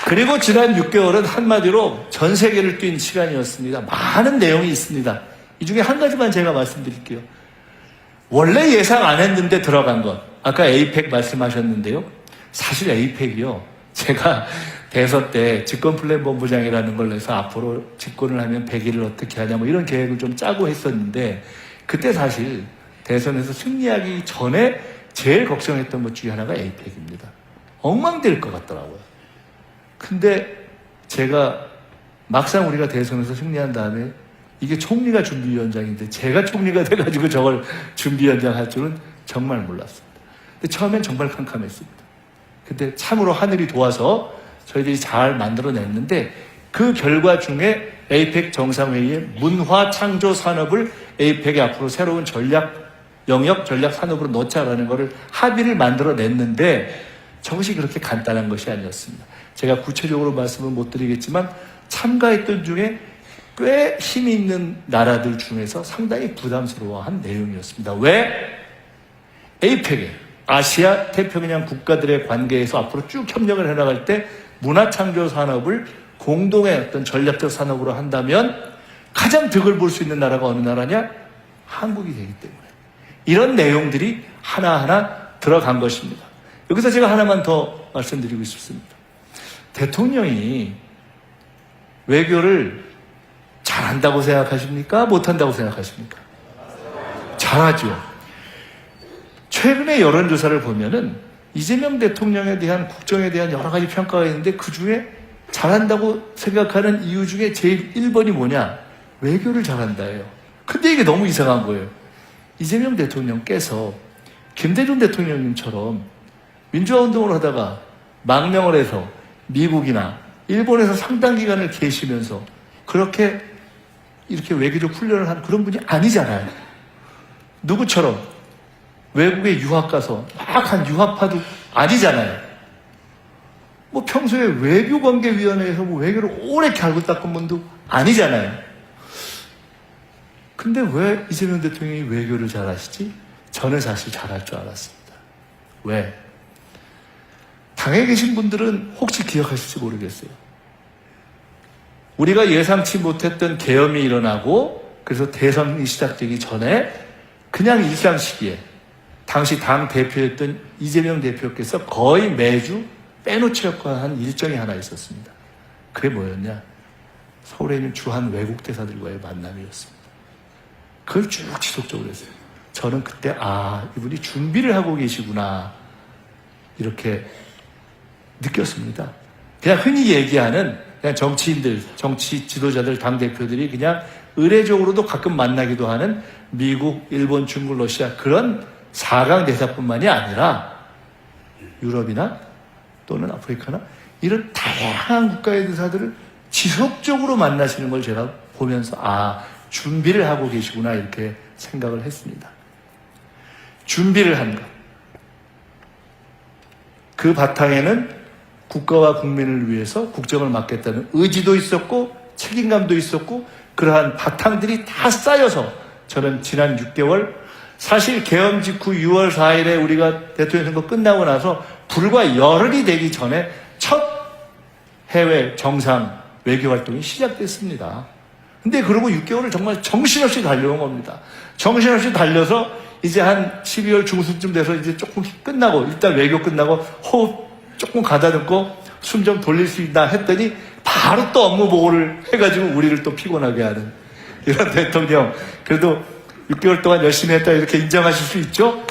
그리고 지난 6개월은 한마디로 전 세계를 뛴 시간이었습니다. 많은 내용이 있습니다. 이 중에 한 가지만 제가 말씀드릴게요. 원래 예상 안 했는데 들어간 것. 아까 에이펙 말씀하셨는데요. 사실 에이펙이요. 제가 대선 때 집권플랜본부장이라는 걸 내서 앞으로 집권을 하면 100일을 어떻게 하냐 뭐 이런 계획을 좀 짜고 했었는데 그때 사실 대선에서 승리하기 전에 제일 걱정했던 것 중에 하나가 에이펙입니다. 엉망될 것 같더라고요. 근데 제가 막상 우리가 대선에서 승리한 다음에 이게 총리가 준비위원장인데 제가 총리가 돼가지고 저걸 준비위원장 할 줄은 정말 몰랐습니다. 근데 처음엔 정말 캄캄했습니다. 근데 참으로 하늘이 도와서 저희들이 잘 만들어냈는데 그 결과 중에 에이펙 정상회의에 문화 창조 산업을 에이펙의 앞으로 새로운 영역 전략 산업으로 넣자라는 것을 합의를 만들어냈는데 저것이 그렇게 간단한 것이 아니었습니다. 제가 구체적으로 말씀을 못 드리겠지만 참가했던 중에 꽤 힘이 있는 나라들 중에서 상당히 부담스러워한 내용이었습니다. 왜? 에이펙에 아시아 태평양 국가들의 관계에서 앞으로 쭉 협력을 해나갈 때 문화창조 산업을 공동의 어떤 전략적 산업으로 한다면 가장 득을 볼 수 있는 나라가 어느 나라냐? 한국이 되기 때문에 이런 내용들이 하나하나 들어간 것입니다. 여기서 제가 하나만 더 말씀드리고 싶습니다. 대통령이 외교를 잘한다고 생각하십니까? 못한다고 생각하십니까? 잘하죠. 최근에 여론조사를 보면은 이재명 대통령에 대한 국정에 대한 여러 가지 평가가 있는데 그 중에 잘한다고 생각하는 이유 중에 제일 1번이 뭐냐? 외교를 잘한다예요. 근데 이게 너무 이상한 거예요. 이재명 대통령께서 김대중 대통령님처럼 민주화 운동을 하다가 망명을 해서 미국이나 일본에서 상당 기간을 계시면서 그렇게 이렇게 외교적 훈련을 한 그런 분이 아니잖아요. 누구처럼 외국에 유학 가서 막 한 유학파도 아니잖아요. 뭐 평소에 외교관계위원회에서 뭐 외교를 오래 갈고 닦은 분도 아니잖아요. 근데 왜 이재명 대통령이 외교를 잘하시지? 저는 사실 잘할 줄 알았습니다. 왜? 당에 계신 분들은 혹시 기억하실지 모르겠어요. 우리가 예상치 못했던 계엄이 일어나고 그래서 대선이 시작되기 전에 그냥 일상 시기에 당시 당 대표였던 이재명 대표께서 거의 매주 빼놓지 않고 한 일정이 하나 있었습니다. 그게 뭐였냐? 서울에 있는 주한 외국 대사들과의 만남이었습니다. 그걸 쭉 지속적으로 했어요. 저는 그때 이분이 준비를 하고 계시구나 이렇게 느꼈습니다. 그냥 흔히 얘기하는 그냥 정치인들, 정치 지도자들, 당대표들이 그냥 의례적으로도 가끔 만나기도 하는 미국, 일본, 중국, 러시아 그런 4강 대사뿐만이 아니라 유럽이나 또는 아프리카나 이런 다양한 국가의 대사들을 지속적으로 만나시는 걸 제가 보면서 준비를 하고 계시구나 이렇게 생각을 했습니다. 준비를 한 것. 그 바탕에는 국가와 국민을 위해서 국정을 맡겠다는 의지도 있었고 책임감도 있었고 그러한 바탕들이 다 쌓여서 저는 지난 6개월 사실 계엄 직후 6월 4일에 우리가 대통령 선거 끝나고 나서 불과 열흘이 되기 전에 첫 해외 정상 외교 활동이 시작됐습니다. 근데 그러고 6개월을 정말 정신없이 달려온 겁니다. 정신없이 달려서 이제 한 12월 중순쯤 돼서 이제 조금 끝나고 일단 외교 끝나고 호흡 조금 가다듬고 숨 좀 돌릴 수 있나 했더니 바로 또 업무 보고를 해가지고 우리를 또 피곤하게 하는 이런 대통령. 그래도 6개월 동안 열심히 했다 이렇게 인정하실 수 있죠?